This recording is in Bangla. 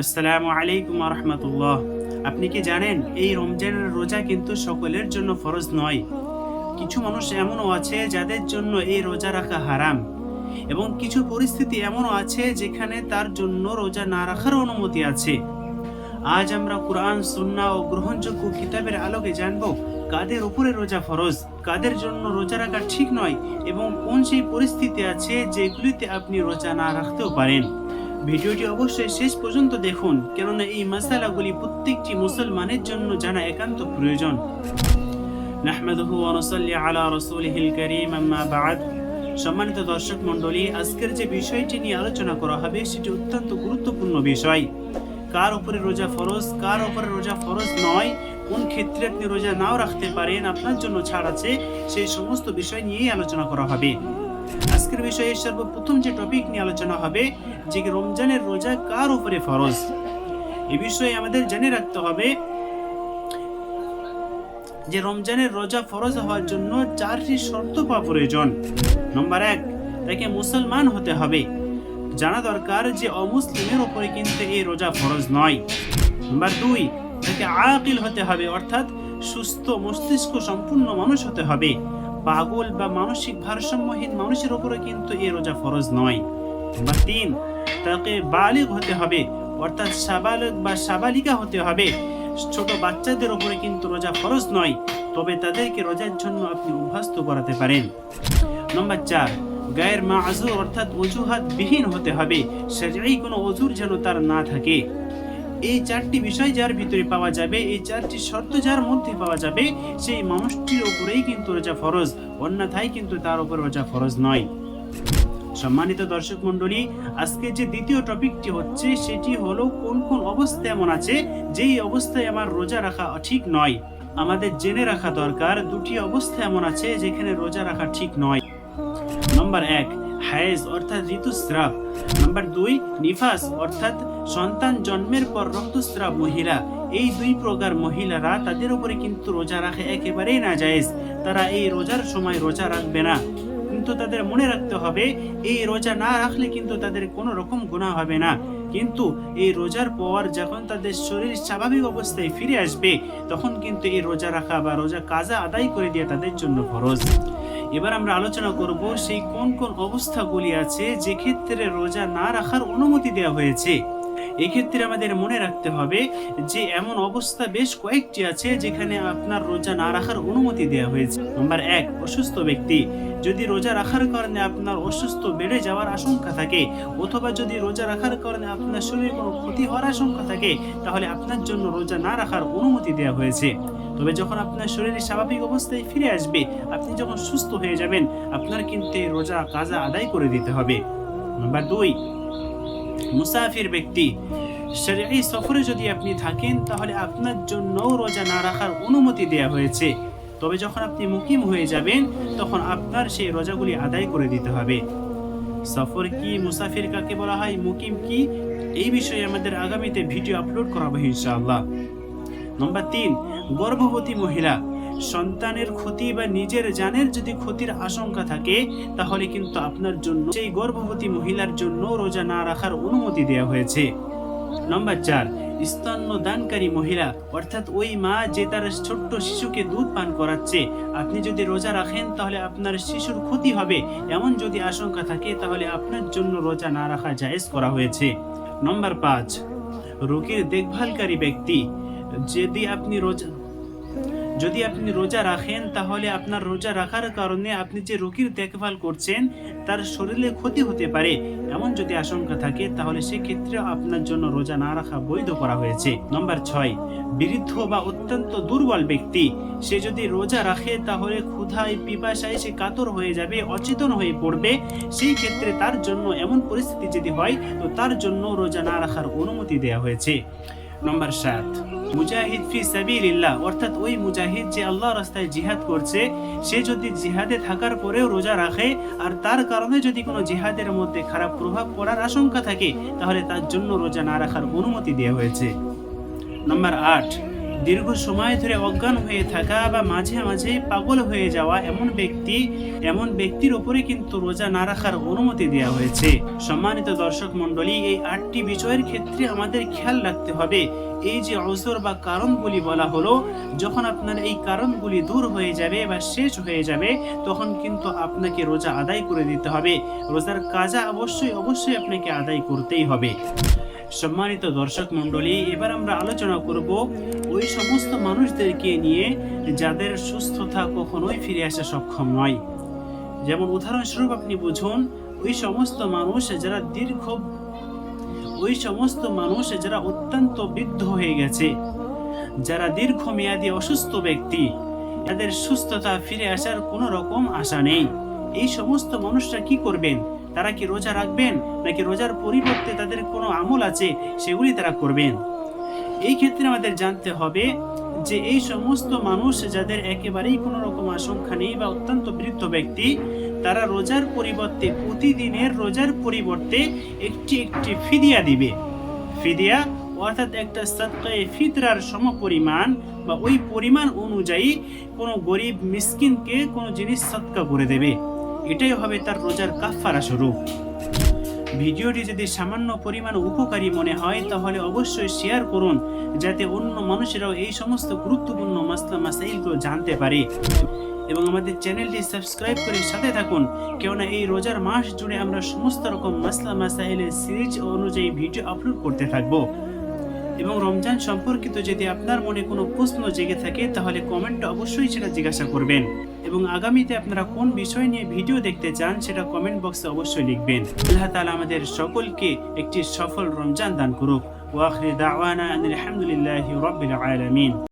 আসসালামু আলাইকুম ওয়া রাহমাতুল্লাহ। আপনি কি জানেন এই রমজানের রোজা কিন্তু সকলের জন্য ফরজ নয়। কিছু মানুষ এমনও আছে যাদের জন্য এই রোজা রাখা হারাম, এবং কিছু পরিস্থিতি এমনও আছে যেখানে তার জন্য রোজা না রাখার অনুমতি আছে। আজ আমরা কুরআন, সুন্নাহ ও গ্রহণযোগ্য কিতাবের আলোকে জানব কাদের উপরে রোজা ফরজ, কাদের জন্য রোজা রাখা ঠিক নয়, এবং কোন সেই পরিস্থিতি আছে যেগুলিতে আপনি রোজা না রাখতেও পারেন। ভিডিওটি অবশ্যই শেষ পর্যন্ত দেখুন, কেননা এই মাসালাগুলি প্রত্যেকটি মুসলমানের জন্য জানা একান্ত প্রয়োজন। নাহমাদুহু ওয়া নুসাল্লি আলা রাসূলিহিল কারীম, আম্মা বা'দ। সম্মানিত দর্শক মণ্ডলী, আজকের যে বিষয়টি নিয়ে আলোচনা করা হবে সেটি অত্যন্ত গুরুত্বপূর্ণ বিষয়। কার উপরে রোজা ফরজ, কার উপরে রোজা ফরজ নয়, কোন ক্ষেত্রে আপনি রোজা নাও রাখতে পারেন, আপনার জন্য ছাড় আছে, সেই সমস্ত বিষয় নিয়েই আলোচনা করা হবে। আজকের বিষয়ে সর্বপ্রথম যে টপিক নিয়ে আলোচনা হবে যে রমজানের রোজা কার উপরে ফরজ। এই বিষয়ে আমাদের জেনে রাখতে হবে যে রমজানের রোজা ফরজ হওয়ার জন্য চারটি শর্ত পাওয়া প্রয়োজন। নম্বর 1, তাকে মুসলমান হতে হবে। জানা দরকার যে অমুসলিমের উপরে কিন্তু এই রোজা ফরজ নয়। নম্বর 2, তাকে আকিল হতে হবে, অর্থাৎ সুস্থ মস্তিষ্ক সম্পূর্ণ মানুষ হতে হবে। পাগল বা মানসিক ভারসাম্যহীন মানুষের উপরে কিন্তু এই রোজা ফরজ নয়। নম্বর 3, তাকে বালিগ হতে হবে, অর্থাৎ সাবালক বা সাবালিকা হতে হবে। ছোট বাচ্চাদের উপরে কিন্তু রোজা ফরজ নয়, তবে তাদেরকে রোজার জন্য আপনি অভ্যস্ত করাতে পারেন। নম্বর 4, গায়ের মাযুর, অর্থাৎ অজুহাত বিহীন হতে হবে, শরঈ কোনো অজুর যেন তার না থাকে। এই চারটি বিষয় যার ভিতরে পাওয়া যাবে, এই চারটি শর্ত যার মধ্যে পাওয়া যাবে, সেই মানুষটির উপরেই কিন্তু রোজা ফরজ, অন্যথায় কিন্তু তার উপর রোজা ফরজ নয়। সম্মানিত দর্শক মণ্ডলী, আজকে যে দ্বিতীয় টপিকটি হচ্ছে সেটি হলো কোন কোন অবস্থা এমন আছে যেই অবস্থায় আমার রোজা রাখা ঠিক নয়। আমাদের জেনে রাখা দরকার দুটি অবস্থা এমন আছে যেখানে রোজা রাখা ঠিক নয়। নম্বর 1, হায়েজ অর্থাৎ ঋতুস্রাব। নম্বর 2, নিফাস অর্থাৎ সন্তান জন্মের পর রক্তস্রাব মহিলা। এই দুই প্রকার মহিলারা, তাদের উপরে কিন্তু রোজা রাখা একেবারেই নাজায়েজ। তারা এই রোজার সময় রোজা রাখবে না, কিন্তু তাদের মনে রাখতে হবে এই রোজা না রাখলে কিন্তু তাদের কোনো রকম গুনাহ হবে না, কিন্তু এই রোজার পর যখন তাদের শরীর স্বাভাবিক অবস্থায় ফিরে আসবে তখন কিন্তু এই রোজা রাখা বা রোজা কাজা আদায় করে দিয়ে তাদের জন্য ফরজ। এবার আমরা আলোচনা করব সেই কোন কোন অবস্থাগুলি আছে যে ক্ষেত্রে রোজা না রাখার অনুমতি দেওয়া হয়েছে। এক্ষেত্রে আমাদের মনে রাখতে হবে যে এমন অবস্থা বেশ কয়েকটি আছে যেখানে আপনার রোজা না রাখার অনুমতি দেওয়া হয়েছে। নম্বর 1, অসুস্থ ব্যক্তি। যদি রোজা রাখার কারণে আপনার অসুস্থ বেড়ে যাওয়ার আশঙ্কা থাকে, অথবা যদি রোজা রাখার কারণে আপনার শরীরে কোনো ক্ষতি হওয়ার আশঙ্কা থাকে, তাহলে আপনার জন্য রোজা না রাখার অনুমতি দেওয়া হয়েছে। তবে যখন আপনার শরীরের স্বাভাবিক অবস্থায় ফিরে আসবে, আপনি যখন সুস্থ হয়ে যাবেন, আপনার কিন্তু রোজা কাজা আদায় করে দিতে হবে। নম্বর 2, মুসাফির ব্যক্তি। শরঈ সফরে যদি আপনি থাকেন তাহলে আপনার জন্য রোজা না রাখার অনুমতি দেওয়া হয়েছে, তবে যখন আপনি মুকিম হয়ে যাবেন তখন আপনার সেই রোজাগুলি আদায় করে দিতে হবে। সফর কি, মুসাফির কাকে বলা হয়, মুকিম কি, এই বিষয়ে আমাদের আগামীতে ভিডিও আপলোড করা হবে ইনশাআল্লাহ। নম্বর 3, গর্ভবতী মহিলা। সন্তানের ক্ষতি বা নিজের জানের যদি ক্ষতির আশঙ্কা থাকে তাহলে কিন্তু আপনার জন্য সেই গর্ভবতী মহিলার জন্য রোজা না রাখার অনুমতি দেওয়া হয়েছে। নম্বর 4, স্তন্যদানকারী মহিলা, অর্থাৎ ওই মা যে তার ছোট্ট শিশুকে দুধ পান করাচ্ছে। আপনি যদি রোজা রাখেন তাহলে আপনার শিশুর ক্ষতি হবে, এমন যদি আশঙ্কা থাকে তাহলে আপনার জন্য রোজা না রাখা জায়েজ করা হয়েছে। নম্বর 5, রোগীর দেখভালকারী ব্যক্তি। যদি আপনি রোজা রাখেন তাহলে আপনার রোজা রাখার কারণে আপনি যে রোগীর দেখভাল করছেন তার শরীরে ক্ষতি হতে পারে, এমন যদি আশঙ্কা থাকে তাহলে সেক্ষেত্রে আপনার জন্য রোজা না রাখা বৈধ করা হয়েছে। নম্বর 6, বৃদ্ধ বা অত্যন্ত দুর্বল ব্যক্তি। সে যদি রোজা রাখে তাহলে ক্ষুধায় পিপাসায় সে কাতর হয়ে যাবে, অচেতন হয়ে পড়বে। সেই ক্ষেত্রে তার জন্য এমন পরিস্থিতি যদি হয় তো তার জন্য রোজা না রাখার অনুমতি দেওয়া হয়েছে। নম্বর 7, মুজাহিদ ফি সাবিলিল্লাহ, অর্থাৎ ওই মুজাহিদ যে আল্লাহর রাস্তায় জিহাদ করছে, সে যদি জিহাদে থাকার পরেও রোজা রাখে আর তার কারণে যদি কোনো জিহাদের মধ্যে খারাপ প্রভাব পড়ার আশঙ্কা থাকে তাহলে তার জন্য রোজা না রাখার অনুমতি দেওয়া হয়েছে। নম্বর 8, দীর্ঘ সময় ধরে অজ্ঞান হয়ে থাকা বা মাঝে মাঝে পাগল হয়ে যাওয়া এমন ব্যক্তির উপরে কিন্তু রোজা না রাখার অনুমতি দেওয়া হয়েছে। সম্মানিত দর্শক মণ্ডলী, এই 8টি বিষয়ের ক্ষেত্রে আমাদের খেয়াল রাখতে হবে। এই যে অজর বা কারণগুলি বলা হলো, যখন আপনার এই কারণগুলি দূর হয়ে যাবে বা শেষ হয়ে যাবে, তখন কিন্তু আপনাকে রোজা আদায় করে দিতে হবে। রোজার কাজা অবশ্যই আপনাকে আদায় করতেই হবে। সম্মানিত দর্শক মণ্ডলী, এবার আমরা আলোচনা করব ওই সমস্ত মানুষদেরকে নিয়ে যাদের সুস্থতা কখনোই ফিরে আসা সক্ষম নয়। যেমন উদাহরণস্বরূপ আপনি বুঝুন, ওই সমস্ত মানুষ যারা অত্যন্ত বৃদ্ধ হয়ে গেছে, যারা দীর্ঘমেয়াদী অসুস্থ ব্যক্তি, তাদের সুস্থতা ফিরে আসার কোনো রকম আশা নেই। এই সমস্ত মানুষরা কি করবেন? তারা কি রোজা রাখবেন, নাকি রোজার পরিবর্তে তাদের কোনো আমল আছে সেগুলি তারা করবেন? এই ক্ষেত্রে আমাদের জানতে হবে যে এই সমস্ত মানুষ যাদের একেবারেই কোনো রকম আশঙ্কা নেই বা অত্যন্ত বৃদ্ধ ব্যক্তি, তারা রোজার পরিবর্তে প্রতিদিনের রোজার পরিবর্তে একটি ফিদিয়া দিবে। ফিদিয়া অর্থাৎ একটা সাদকায়ে ফিতরার সমপরিমাণ বা ওই পরিমাণ অনুযায়ী কোনো গরিব মিসকিনকে কোনো জিনিস সদকা করে দেবে। এটাই হবে তার রোজার কাফারা স্বরূপ। ভিডিওটি যদি সামান্য পরিমাণ উপকারী মনে হয় তাহলে অবশ্যই শেয়ার করুন, যাতে অন্য মানুষেরাও এই সমস্ত গুরুত্বপূর্ণ মাসলা মাসাইলগুলো জানতে পারে। এবং আমাদের চ্যানেলটি সাবস্ক্রাইব করে সাথে থাকুন, কেননা এই রোজার মাস জুড়ে আমরা সমস্ত রকম মাসলা মাসাইলের সিরিজ অনুযায়ী ভিডিও আপলোড করতে থাকবো। এবং রমজান সম্পর্কিত যদি আপনার মনে কোনো প্রশ্ন জেগে থাকে তাহলে কমেন্টে অবশ্যই সেটা জিজ্ঞাসা করবেন। এবং আগামীতে আপনারা কোন বিষয় নিয়ে ভিডিও দেখতে চান সেটা কমেন্ট বক্সে অবশ্যই লিখবেন। আল্লাহ তাআলা আমাদের সকলকে একটি সফল রমজান দান করুক। ওয়া আখিরু দাওয়ানা আনিল হামদুলিল্লাহি রাব্বিল আলামিন।